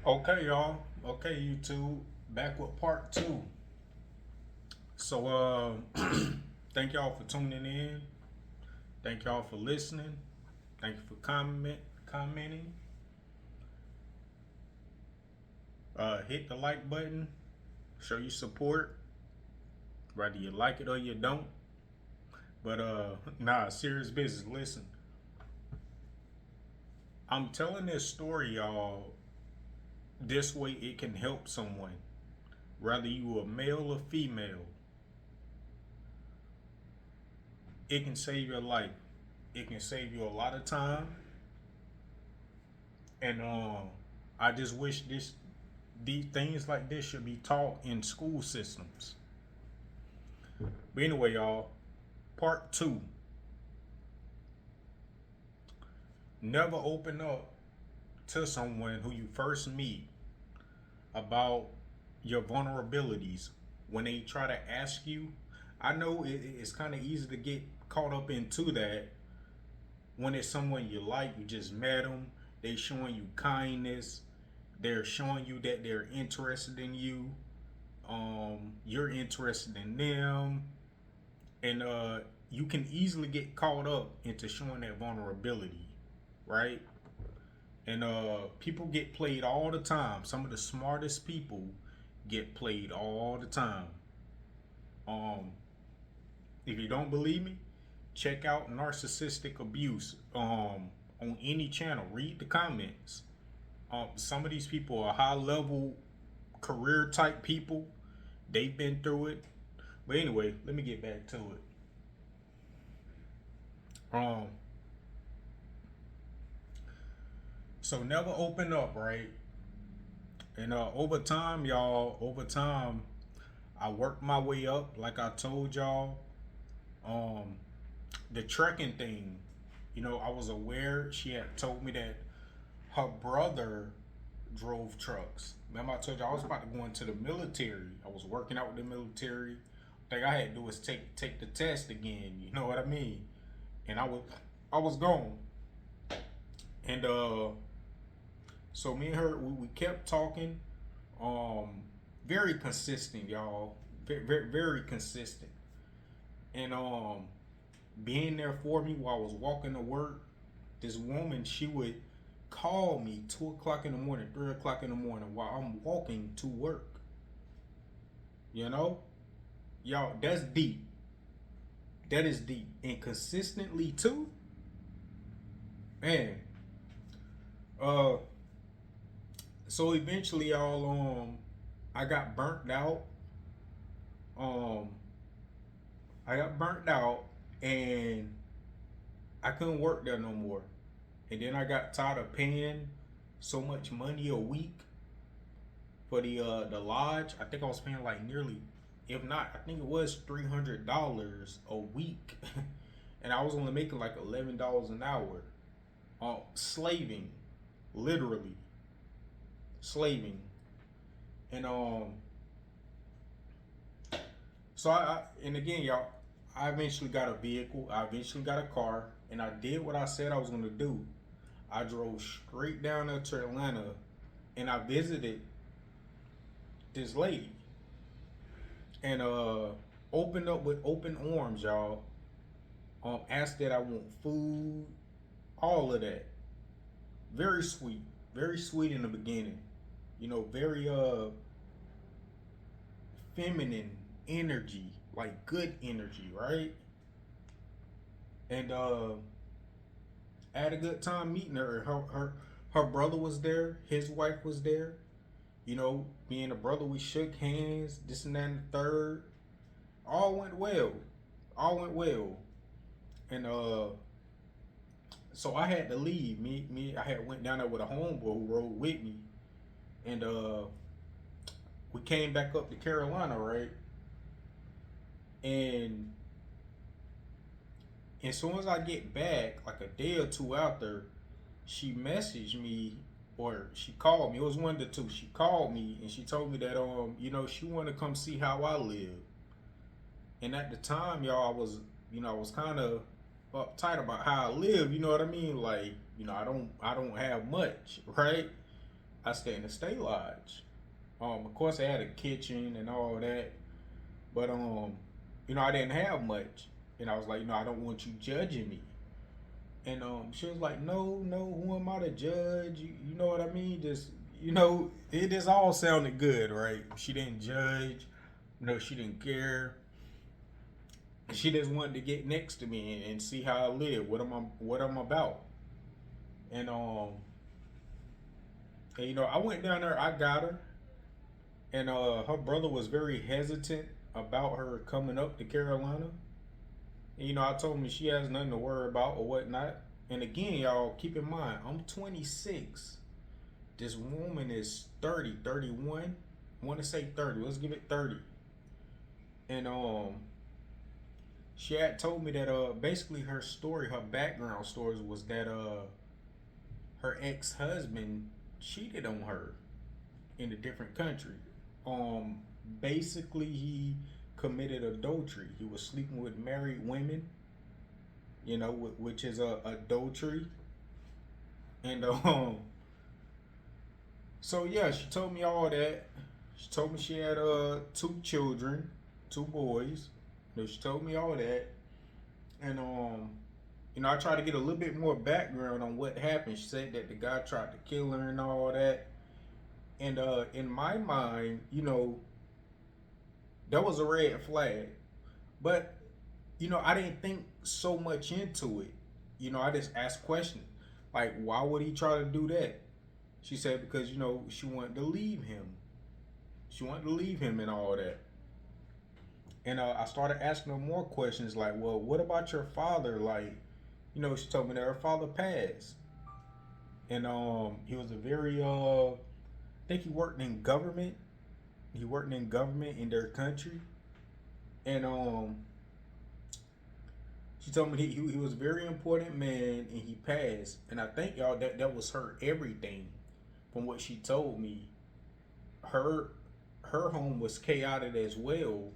Okay, y'all. Okay, YouTube. Back with part two. So, thank y'all for tuning in. Thank y'all for listening. Thank you for commenting. Hit the like button. Show your support, whether you like it or you don't. But nah, serious business. Listen, I'm telling this story, y'all. This way, it can help someone, whether you a male or female. It can save your life. It can save you a lot of time. And I just wish these things like this should be taught in school systems. But anyway, y'all, part two. Never open up to someone who you first meet about your vulnerabilities when they try to ask you. I know it's kind of easy to get caught up into that when it's someone you like, you just met them, they showing you kindness, they're showing you that they're interested in you, you're interested in them, and you can easily get caught up into showing that vulnerability, right? And people get played all the time. Some of the smartest people get played all the time. Um, if you don't believe me, check out narcissistic abuse on any channel. Read the comments. Some of these people are high level career type people. They've been through it. But anyway, let me get back to it. Um, so never open up, right? And over time, y'all, over time, I worked my way up. Like I told y'all, um, the trucking thing. I was aware. She had told me that her brother drove trucks. Remember, I told you I was about to go into the military. I was working out with the military. Thing I had to do was take the test again. You know what I mean? And I was gone. And so me and her, we kept talking. Um, very consistent, y'all. Very consistent. And being there for me while I was walking to work. This woman, she would call me 2 o'clock in the morning, 3 o'clock in the morning while I'm walking to work. You know, y'all, that's deep. That is deep, and consistently too, man. Uh, so eventually, y'all, I got burnt out. Um, I got burnt out, and I couldn't work there no more. And then I got tired of paying so much money a week for the lodge. I think I was paying like nearly, if not, I think it was $300 a week, and I was only making like $11 an hour. Slaving, literally slaving, and so and again, y'all, I eventually got a vehicle. I eventually got a car, and I did what I said I was gonna do. I drove straight down there to Atlanta, and I visited this lady, and opened up with open arms, y'all. Asked that I want food, all of that. Very sweet in the beginning. Very feminine energy, like good energy, right? And I had a good time meeting her. Her brother was there. His wife was there. Me and the brother, we shook hands. This and that and the third. All went well. All went well. And so I had to leave. I had went down there with a homeboy who rode with me, and we came back up to Carolina, right? And as soon as I get back, like a day or two after, she messaged me or she called me. It was one of the two. She called me and she told me that she wanted to come see how I live. And at the time, y'all, I was kind of uptight about how I live. You know what I mean? Like, I don't have much, right? I stay in the Stay Lodge. Of course, I had a kitchen and all that, but I didn't have much, and I was like, I don't want you judging me. And she was like, no, no, who am I to judge? You know what I mean? Just it just all sounded good, right? She didn't judge, she didn't care. She just wanted to get next to me and see how I live, what I'm about. And I went down there, I got her, and her brother was very hesitant about her coming up to Carolina. And, I told him she has nothing to worry about or whatnot. And again, y'all, keep in mind, I'm 26. This woman is 30, 31. I want to say 30. Let's give it 30. And she had told me that basically her story, her background stories was that her ex-husband cheated on her in a different country. Um Basically he committed adultery. He was sleeping with married women, which is adultery. And so yeah, she told me all that. She told me she had two children, two boys. She told me all that. And I tried to get a little bit more background on what happened. She said that the guy tried to kill her and all that. And in my mind, that was a red flag. But I didn't think so much into it. I just asked questions like, why would he try to do that? She said because she wanted to leave him. She wanted to leave him and all that. And I started asking her more questions like, well, what about your father? Like, she told me that her father passed, and he was a very I think he worked in government. He worked in government in their country, and she told me he was a very important man and he passed. And I think y'all that was her everything. From what she told me, her her home was chaotic as well,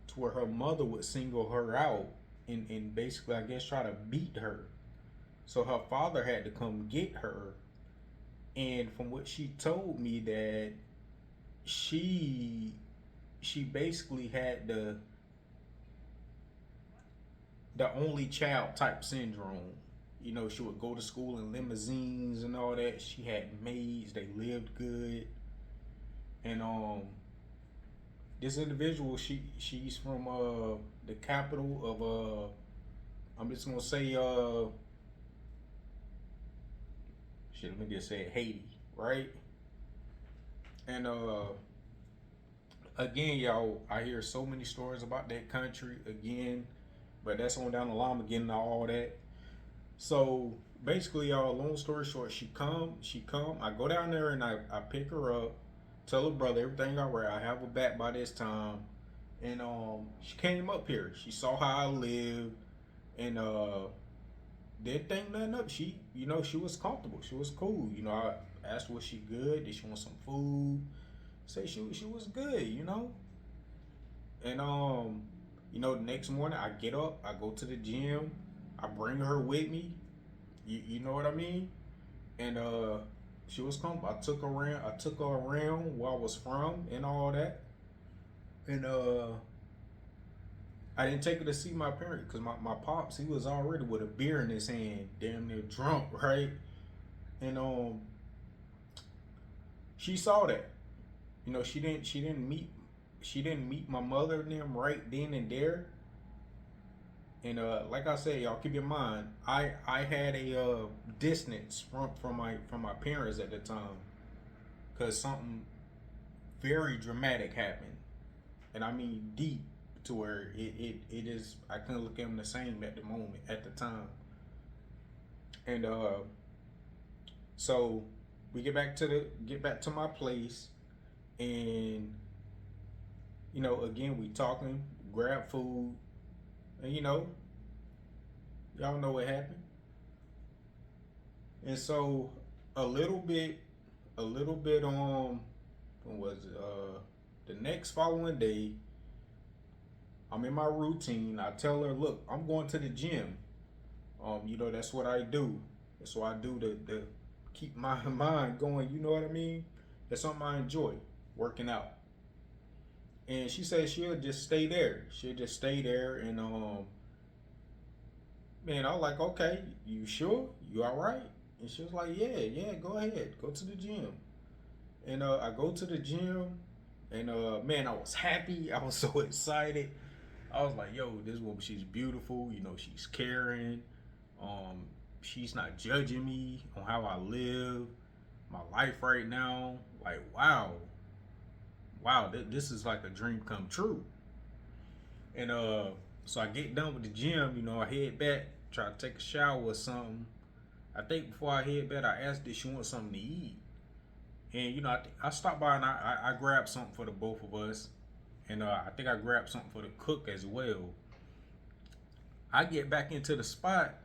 to where her mother would single her out and basically I guess try to beat her. So her father had to come get her. And from what she told me that she she basically had the only child type syndrome. She would go to school in limousines and all that. She had maids, they lived good. And this individual, she's from the capital of I'm just gonna say shit, let me just say Haiti, right? And again, y'all, I hear so many stories about that country again, but that's on down the line. I'm getting all that. So basically, y'all, long story short, she come. I go down there and I pick her up, tell her brother everything all right. I have her back by this time, and she came up here. She saw how I lived, and didn't think nothing up. She was comfortable. She was cool. I asked her was she good? Did she want some food? Say she was good. And the next morning I get up, I go to the gym, I bring her with me. You know what I mean? And she was comfortable. I took her around where I was from and all that. And I didn't take her to see my parents because my pops, he was already with a beer in his hand, damn near drunk, right? And she saw that. She didn't meet my mother and them right then and there. And like I said, y'all keep in mind, I had a distance from my parents at the time, because something very dramatic happened, and I mean deep, to where it is I couldn't look at them the same at the moment at the time. And so we get back to my place, and again we talking, grab food, and y'all know what happened. And so a little bit, when was it? The next following day, I'm in my routine. I tell her, look, I'm going to the gym. That's what I do. That's what I do keep my mind going. You know what I mean? That's something I enjoy, working out. And she said she'll just stay there. She'll just stay there. And man, I was like, okay, you sure? You all right? And she was like, yeah, yeah, go ahead, go to the gym. And I go to the gym, and man, I was happy. I was so excited. I was like, yo, this woman, she's beautiful. You know, she's caring. Um, she's not judging me on how I live, my life right now. Like, wow, wow, this is like a dream come true. And so I get done with the gym. You know, I head back, try to take a shower or something. I think before I head back, I asked if she wants something to eat. And you know, I stopped by and I grabbed something for the both of us, and I think I grabbed something for the cook as well. I get back into the spot.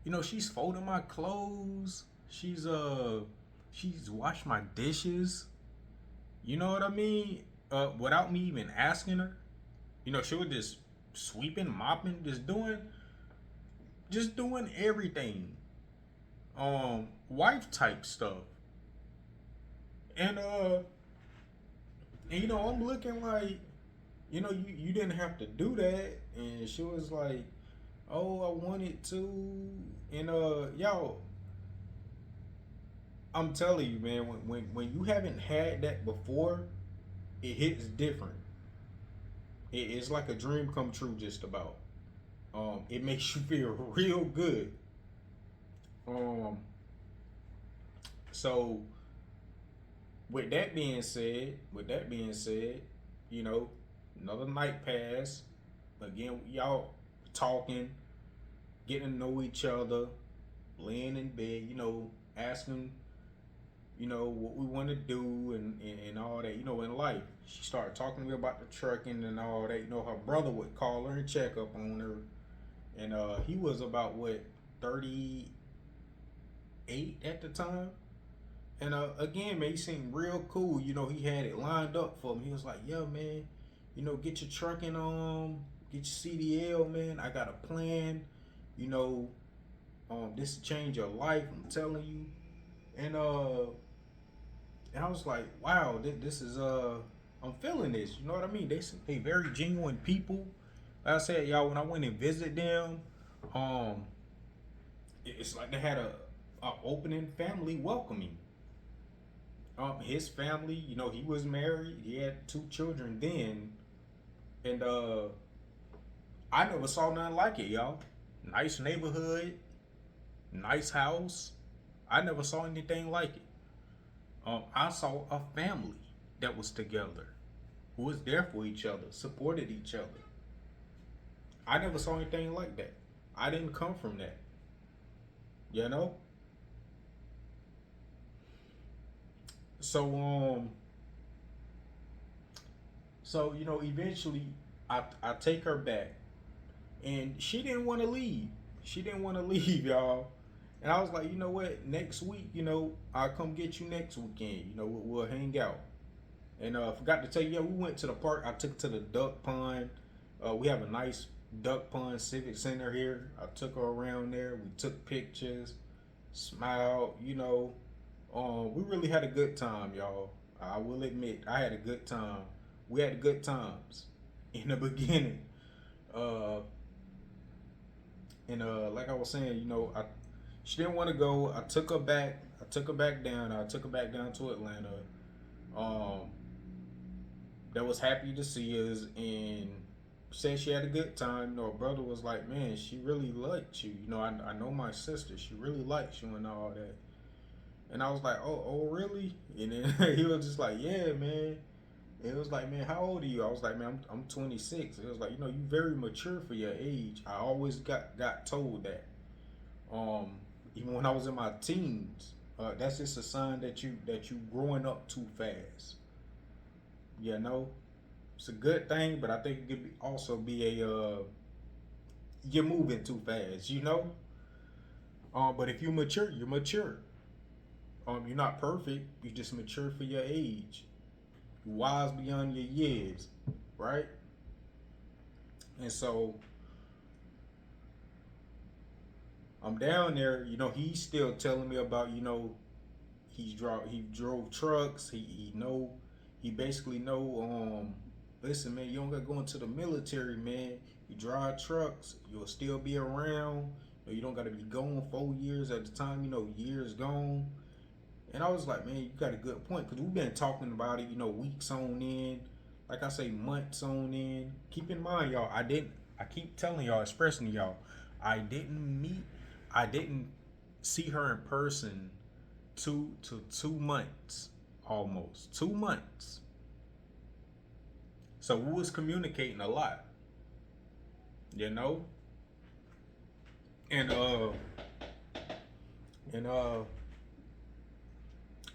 You know, she's folding my clothes. She's washed my dishes. You know what I mean? Without me even asking her. You know, she was just sweeping, mopping, just doing everything. Wife type stuff. And and you know, I'm looking like, you know, you didn't have to do that. And she was like, oh, I wanted to. And y'all, I'm telling you, man, when you haven't had that before, it hits different. It's like a dream come true, just about. It makes you feel real good. Um, so with that being said, you know, another night passed. Again, y'all talking, getting to know each other, laying in bed, you know, asking, you know, what we want to do, and all that, you know, in life. She started talking to me about the trucking and all that. You know, her brother would call her and check up on her. And he was about, what, 38 at the time. And again, man, he seemed real cool. You know, he had it lined up for me. He was like, "Yeah, man, you know, get your trucking on, get your CDL, man. I got a plan. You know, this will change your life. I'm telling you." And and I was like, "Wow, this is I'm feeling this. You know what I mean? They very genuine people. Like I said, y'all, when I went and visited them, um, it's like they had a opening family welcoming. His family, you know, he was married. He had two children then, and I never saw nothing like it, y'all. Nice neighborhood, nice house. I never saw anything like it. I saw a family that was together, who was there for each other, supported each other. I never saw anything like that. I didn't come from that, you know. So so you know, eventually, I take her back, and she didn't want to leave. She didn't want to leave, y'all. And I was like, you know what? Next week, you know, I'll come get you next weekend. You know, we'll hang out. And I forgot to tell you, yeah, we went to the park. I took her to the duck pond. We have a nice duck pond civic center here. I took her around there. We took pictures, smiled. You know, we really had a good time, y'all. I will admit, I had a good time. We had good times in the beginning. Uh, and like I was saying, you know, she didn't want to go. I took her back. I took her back down. I took her back down to Atlanta. Um, that was happy to see us and said she had a good time. You know, her brother was like, "Man, she really liked you. You know, I know my sister. She really likes you and all that." And I was like, "Oh, really?" And then he was just like, "Yeah, man." And it was like, "Man, how old are you?" I was like, "Man, I'm 26." It was like, "You know, you very mature for your age." I always got told that. Um, Even when I was in my teens, that's just a sign that you growing up too fast. You know, it's a good thing, but I think it could also be a you're moving too fast. You know, but if you mature, you're mature. You're not perfect. You're just mature for your age. You're wise beyond your years, right? And so I'm down there. You know, he's still telling me about, you know, he drove trucks. He basically know listen man, you don't gotta go into the military, man. You drive trucks, you'll still be around. You don't gotta be gone 4 years at the time, years gone. And I was like, man, you got a good point because we've been talking about it, weeks on end, like I say, months on end. Keep in mind, y'all, I keep telling y'all, expressing to y'all, I didn't meet, I didn't see her in person 2 to 2 months, almost 2 months. So we was communicating a lot, you know, and and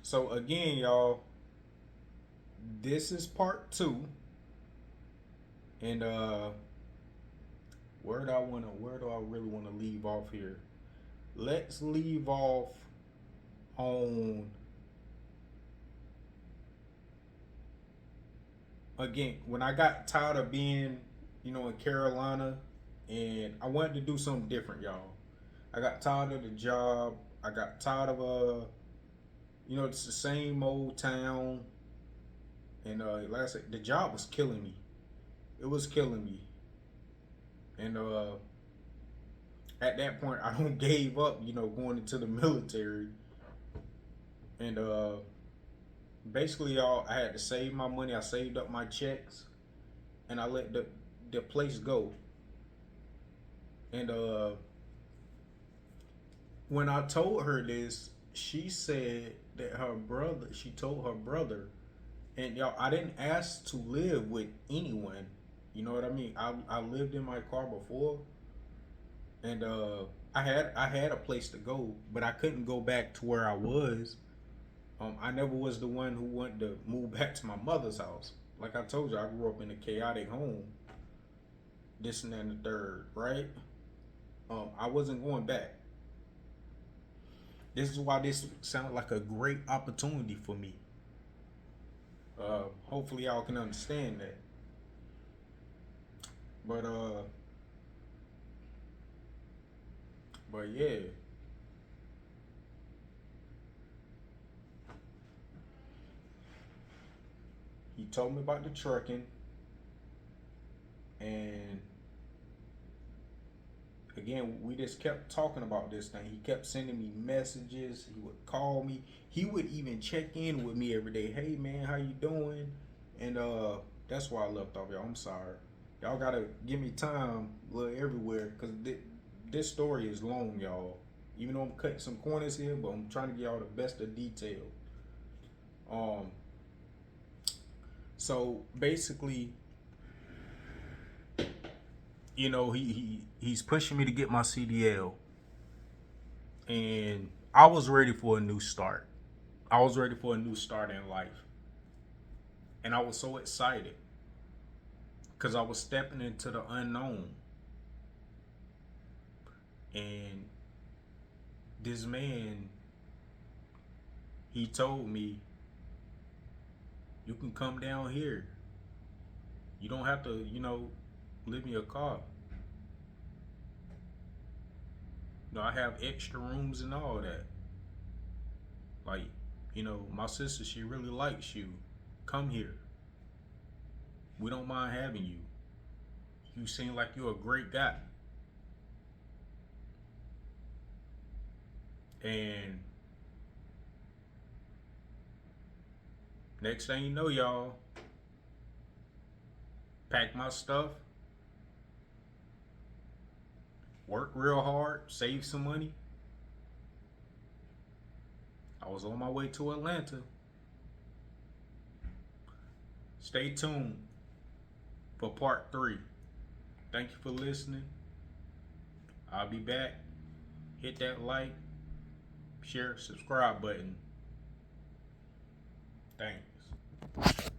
so again, y'all, this is part two, and where do I really want to leave off here? Let's leave off on again when I got tired of being, in Carolina, and I wanted to do something different, y'all. I got tired of the job. I got tired of it's the same old town, and like I said, the job was killing me. It was killing me, and at that point, I don't gave up, going into the military, and basically, y'all, I had to save my money. I saved up my checks, and I let the place go. And when I told her this, she said that she told her brother, and y'all, I didn't ask to live with anyone. You know what I mean? I lived in my car before, and I had a place to go, but I couldn't go back to where I was. I never was the one who wanted to move back to my mother's house. Like I told you, I grew up in a chaotic home. This and that and the third, right? I wasn't going back. This is why this sounded like a great opportunity for me. Hopefully, y'all can understand that. But yeah, he told me about the trucking, and again, we just kept talking about this thing. He kept sending me messages. He would call me. He would even check in with me every day. Hey man, how you doing? And that's why I left off, y'all. I'm sorry. Y'all gotta give me time, a little everywhere, cause this story is long, y'all. Even though I'm cutting some corners here, but I'm trying to get y'all the best of detail. Um, so basically, he's pushing me to get my CDL, and I was ready for a new start. I was ready for a new start in life, and I was so excited because I was stepping into the unknown. And this man, he told me, you can come down here. You don't have to, live in your car. I have extra rooms and all that. Like, my sister, she really likes you. Come here. We don't mind having you. You seem like you're a great guy. And next thing you know, y'all, pack my stuff, work real hard, save some money. I was on my way to Atlanta. Stay tuned for part 3. Thank you for listening. I'll be back. Hit that like, share, subscribe button. Thanks.